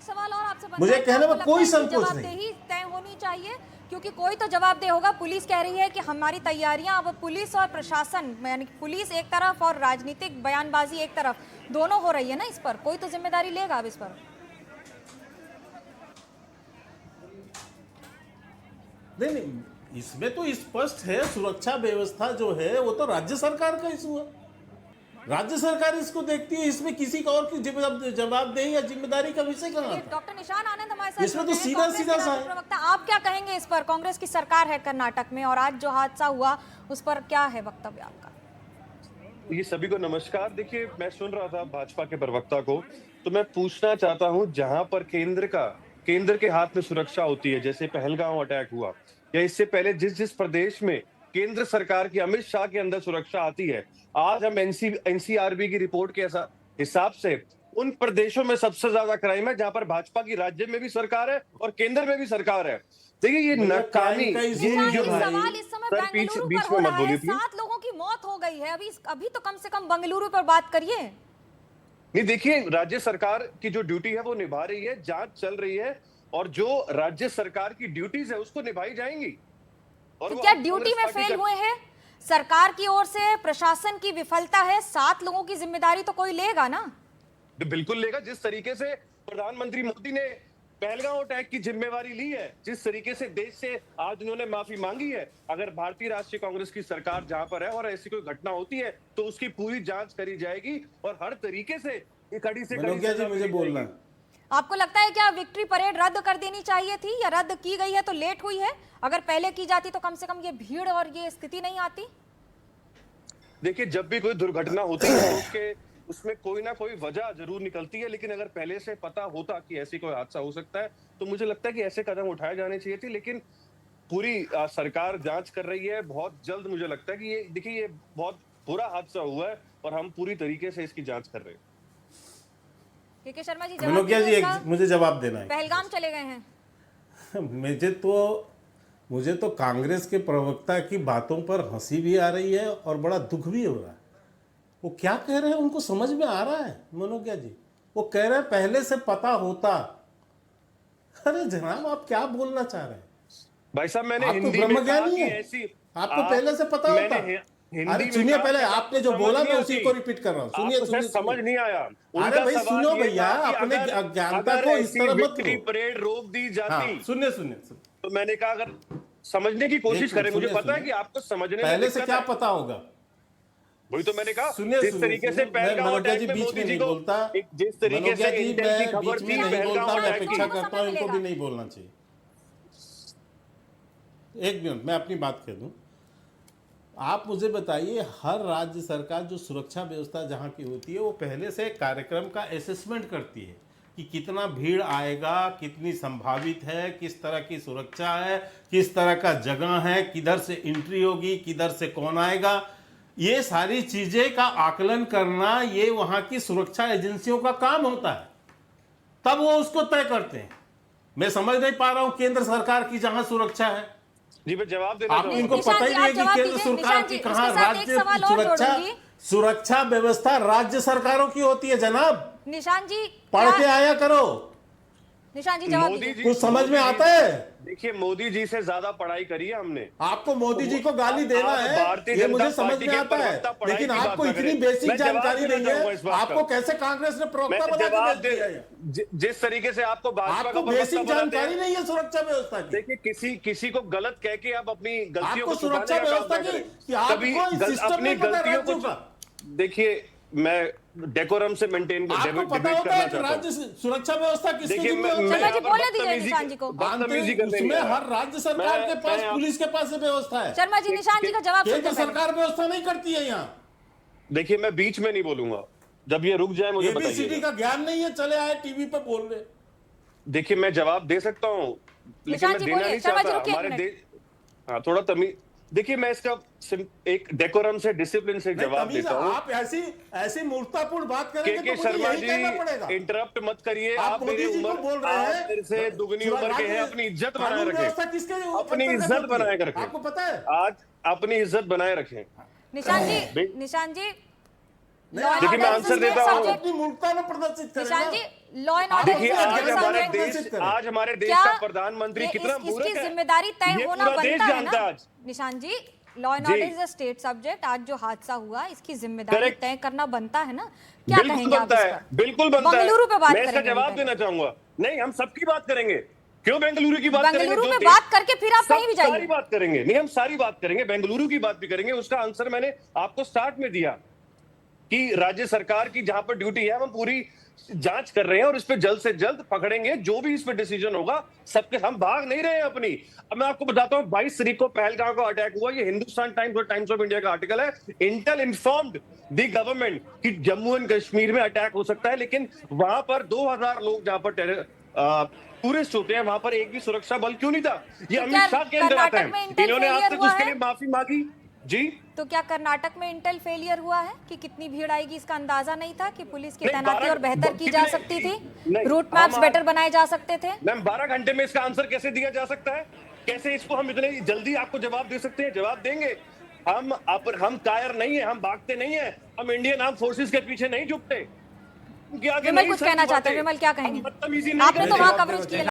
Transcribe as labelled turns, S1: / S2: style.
S1: सवाल और आपसे बनता
S2: मुझे
S1: है,
S2: कहने में
S1: आपको
S2: कोई
S1: लगता है कि
S2: संकोच नहीं।
S1: जवाबदेही तय होनी चाहिए, क्योंकि कोई तो जवाबदेह होगा। पुलिस कह रही है कि हमारी तैयारियां, अब पुलिस और प्रशासन, यानी पुलिस एक तरफ और राजनीतिक बयानबाजी एक तरफ, दोनों हो रही है ना, इस पर कोई तो जिम्मेदारी लेगा अब इस पर।
S2: नहीं नहीं, इसमें तो स्पष्ट है, सुरक्षा व्यवस्था जो है वो तो राज्य सरकार का इशू है, राज्य सरकार इसको देखती है, इसमें किसी का और की जवाबदेही या जिम्मेदारी का विषय कहाँ आता है?
S1: डॉक्टर निशान आनंद हमारे साथ
S2: इसमें तो
S1: जुड़े हैं,
S2: सीधा
S1: कांग्रेस
S2: सीधा
S1: के
S2: सा
S1: राज्य
S2: है।
S1: प्रवक्ता। आप क्या कहेंगे इस पर? कांग्रेस की सरकार है कर्नाटक में और आज जो हादसा हुआ उस पर क्या है वक्तव्य आपका?
S3: ये सभी को नमस्कार। देखिए, मैं सुन रहा था भाजपा के प्रवक्ता को, तो मैं पूछना चाहता हूं, जहां पर केंद्र के हाथ में सुरक्षा होती है, जैसे पहलगांव अटैक हुआ, या इससे पहले जिस जिस प्रदेश में केंद्र सरकार की, अमित शाह के अंदर सुरक्षा आती है, आज हम एनसीआरबी की रिपोर्ट के हिसाब से उन प्रदेशों में सबसे ज्यादा क्राइम है जहां पर भाजपा की राज्य में भी सरकार है और केंद्र में भी सरकार है। देखिए, ये नाकामी, ये जो
S1: सवाल इस समय
S3: सर
S1: बेंगलुरु
S3: बीच
S1: पर
S3: में
S1: हो
S3: मत
S1: रहा
S3: बोलिए
S1: है।
S3: प्लीज।
S1: 7 लोगों की मौत हो गई है। अभी तो कम से कम बेंगलुरु पर बात करिए।
S3: नहीं, देखिए, राज्य सरकार की जो ड्यूटी है वो निभा रही है, जांच चल रही है, और जो राज्य सरकार की ड्यूटीज है उसको निभाई जाएंगी। और
S1: तो क्या ड्यूटी में फेल हुए हैं? सरकार की ओर से प्रशासन की विफलता है, 7 लोगों की जिम्मेदारी तो कोई लेगा ना?
S3: बिल्कुल लेगा। जिस तरीके से प्रधानमंत्री मोदी ने पहलगांव अटैक की जिम्मेवारी ली है, जिस तरीके से देश से आज उन्होंने माफी मांगी है, अगर भारतीय राष्ट्रीय कांग्रेस की सरकार जहां पर है और ऐसी कोई घटना होती है तो उसकी पूरी जांच करी जाएगी और हर तरीके से कड़ी से कड़ी
S2: मनोज्ञा जी, मुझे बोलना है।
S1: आपको लगता है क्या विक्ट्री परेड रद्द कर देनी चाहिए थी, या रद्द की गई है तो लेट हुई है? अगर पहले की जाती तो कम से कम ये भीड़ और ये स्थिति नहीं आती।
S3: देखिए, जब भी कोई दुर्घटना होती है तो उसमें कोई ना कोई वजह जरूर निकलती है, लेकिन अगर पहले से पता होता कि ऐसी कोई हादसा हो सकता है तो मुझे लगता है कि ऐसे कदम उठाए जाने चाहिए थे। लेकिन पूरी सरकार जांच कर रही है। बहुत जल्द मुझे लगता है कि ये, देखिए, ये बहुत बुरा हादसा हुआ है और हम पूरी तरीके से इसकी जांच कर रहे हैं।
S1: के शर्मा जी,
S2: मनोज्ञा जी, मुझे जवाब देना है।
S1: पहलगाम चले गए हैं।
S2: मुझे तो कांग्रेस के प्रवक्ता की बातों पर हंसी भी आ रही है और बड़ा दुख भी हो रहा है। वो क्या कह रहे हैं उनको समझ में आ रहा है मनोज्ञा जी? वो कह रहे हैं पहले से पता होता। अरे जनाब, आप क्या बोलना चाह रहे हैं?
S3: भाई साहब, मैंने
S2: आप तो
S3: हिंदी में कहा
S2: ब्रह्मज्ञानी
S3: कि
S2: है,
S3: ऐसी,
S2: आपको पहले से पता होता। अरे सुनिए, पहले आपने जो बोला मैं उसी को रिपीट कर रहा हूँ। सुनिए,
S3: समझ नहीं आया।
S2: अरे भाई सुनो भैया, अपने अज्ञानता को इस तरह मत करो।
S3: परेड रोक दी जाती,
S2: सुनिए,
S3: तो मैंने कहा अगर समझने की कोशिश करें, मुझे पता है कि आपको समझने में
S2: पहले से क्या पता होगा।
S3: वही तो मैंने कहा।
S2: सुनिए,
S3: जिस तरीके से पहलगाम अटैक में मोदी जी को, जिस तरीके से इंटेल की खबर थी पहलगाम अटैक की,
S2: अपेक्षा करता हूं इनको भी नहीं बोलना चाहिए। एक मिनट, मैं अपनी बात कह दूं। आप मुझे बताइए, हर राज्य सरकार जो सुरक्षा व्यवस्था जहां की होती है वो पहले से कार्यक्रम का असेसमेंट करती है कि कितना भीड़ आएगा, कितनी संभावित है, किस तरह की सुरक्षा है, किस तरह का जगह है, किधर से एंट्री होगी, किधर से कौन आएगा। ये सारी चीजें का आकलन करना ये वहां की सुरक्षा एजेंसियों का काम होता है, तब वो उसको तय करते हैं। मैं समझ नहीं पा रहा हूं केंद्र सरकार की जहां सुरक्षा है।
S3: जी, मैं जवाब देना
S2: आपको इनको पता ही नहीं है कि केंद्र सरकार की कहां राज्य सुरक्षा व्यवस्था राज्य सरकारों की होती है। जनाब,
S1: निशान जी
S2: पढ़ के आया करो।
S1: निशान जी जवाब दीजिए।
S2: कुछ समझ में आता है?
S3: देखिए, मोदी जी से ज्यादा पढ़ाई करी है हमने।
S2: आपको मोदी जी को गाली देना है ये मुझे समझ में आता है, लेकिन आपको इतनी बेसिक जानकारी नहीं है। आपको कैसे कांग्रेस ने प्रवक्ता बना के भेज दिया?
S3: जिस तरीके से आपको
S2: बेसिक जानकारी नहीं है सुरक्षा व्यवस्था की।
S3: देखिए, किसी को गलत कह के आप अपनी गलतियों को
S2: सुरक्षा व्यवस्था की
S3: अपनी गलतियों को, देखिए, मैं डेकोरम से मेंटेन
S2: आपको पता होता है कि राज्य सुरक्षा व्यवस्था किसकी जिम्मेदारी है? उसमें हर राज्य सरकार के पास, पुलिस के पास व्यवस्था है।
S1: शर्मा जी, निशान जी का जवाब
S2: केंद्र सरकार व्यवस्था नहीं करती है यहाँ।
S3: देखिए, मैं बीच में नहीं बोलूंगा, जब ये रुक जाए मुझे बताइए।
S2: एबीसीडी का ज्ञान नहीं है, चले आए टीवी पे बोल रहे।
S3: देखिए, मैं जवाब दे सकता हूँ, लेकिन मैं देना नहीं चाहता। हमारे देश, हाँ, थोड़ा तमीज। देखिए, मैं इसका एक डेकोरम से, डिसिप्लिन से जवाब देता हूं।
S2: आप ऐसी मूर्खतापूर्ण बात करेंगे
S3: के
S2: तो
S3: शर्मा
S2: मुझे यही करना पड़ेगा।
S3: जी, इंटरप्ट मत करिए। आप
S2: मेरी उम्र बोल रहे हैं,
S3: मेरे से दुगनी उम्र के हैं। अपनी इज्जत बनाए रखें, अपनी इज्जत बनाए रखें।
S2: आपको पता है,
S3: आज अपनी इज्जत बनाए रखें।
S1: निशान जी
S3: देखिए, मैं आंसर देता हूँ।
S2: अपनी मूर्खता में प्रदर्शित करें।
S1: लॉ एंड ऑर्डर
S3: देखिए, आज हमारे देश
S1: क्या
S3: का प्रधानमंत्री कितना मूर्ख
S1: इसकी
S3: है।
S1: जिम्मेदारी तय
S3: ये
S1: होना
S3: पूरा देश
S1: बनता है
S3: जानता है
S1: ना
S3: आज।
S1: निशान जी। लॉ एंड
S3: जी।
S1: Order is a state subject. आज जो हादसा हुआ इसकी जिम्मेदारी
S3: Correct।
S1: तय करना बनता है ना। क्या
S3: बिल्कुल
S1: कहेंगे आप
S3: बनता
S1: इस
S3: है,
S1: पर?
S3: बिल्कुल बनता है।
S1: बंगलुरु पे बात
S3: मैं इसका
S1: करेंगे
S3: जवाब
S1: पहले।
S3: देना चाहूंगा। नहीं, हम सबकी बात करेंगे। क्यों बेंगलुरु की बात करेंगे?
S1: बेंगलुरु
S3: जो
S1: पे
S3: देश-
S1: बात करके फिर आप कहीं भी
S3: सारी
S1: जाइए।
S3: बात करेंगे। नहीं, हम सारी बात करेंगे, बेंगलुरु की बात भी करेंगे। उसका आंसर मैंने आपको स्टार्ट में दिया कि राज्य सरकार की जहां पर ड्यूटी है, हम पूरी जांच कर रहे हैं और इस पे जल्द से जल्द पकड़ेंगे जो भी इस पे डिसीजन होगा सबके। हम भाग नहीं रहे हैं अपनी। अब मैं आपको बताता हूं, 22 तारीख को पहलगांव का अटैक हुआ। ये हिंदुस्तान टाइम्स और टाइम्स ऑफ इंडिया का आर्टिकल है। इंटेल इन्फॉर्म्ड द गवर्नमेंट कि जम्मू एंड कश्मीर में अटैक हो सकता है, लेकिन वहां पर 2000 लोग जहां पर टूरिस्ट होते हैं, वहां पर एक भी सुरक्षा बल क्यों नहीं था? ये
S1: तो
S3: अमित
S1: क्या
S3: शाह के अंदर आता
S1: कर्नाटक में
S3: है।
S1: इंटेल
S3: इन्होंने आज
S1: फेलियर
S3: तक
S1: हुआ
S3: उसके
S1: है?
S3: लिए माफी मांगी। जी,
S1: तो क्या कर्नाटक में इंटेल फेलियर हुआ है कि कितनी भीड़ आएगी इसका अंदाजा नहीं था कि पुलिस की
S3: नहीं,
S1: तैनाती
S3: 12
S1: और बेहतर की जा
S3: कितने-
S1: सकती थी,
S3: नहीं,
S1: रूट मैप्स
S3: हम-
S1: बेटर बनाए जा सकते थे?
S3: मैम 12 घंटे में इसका आंसर कैसे दिया जा सकता है? कैसे इसको हम इतने जल्दी आपको जवाब दे सकते हैं? जवाब देंगे। हम कायर नहीं है, हम भागते नहीं है, हम इंडियन आर्म फोर्सेस के पीछे नहीं झुकते।
S1: विमल कुछ कहना चाहते हैं? विमल क्या कहेंगे?
S3: बदतमीजी नहीं
S1: आपने तो
S3: करेंगे।
S1: वहां कवरेज किया।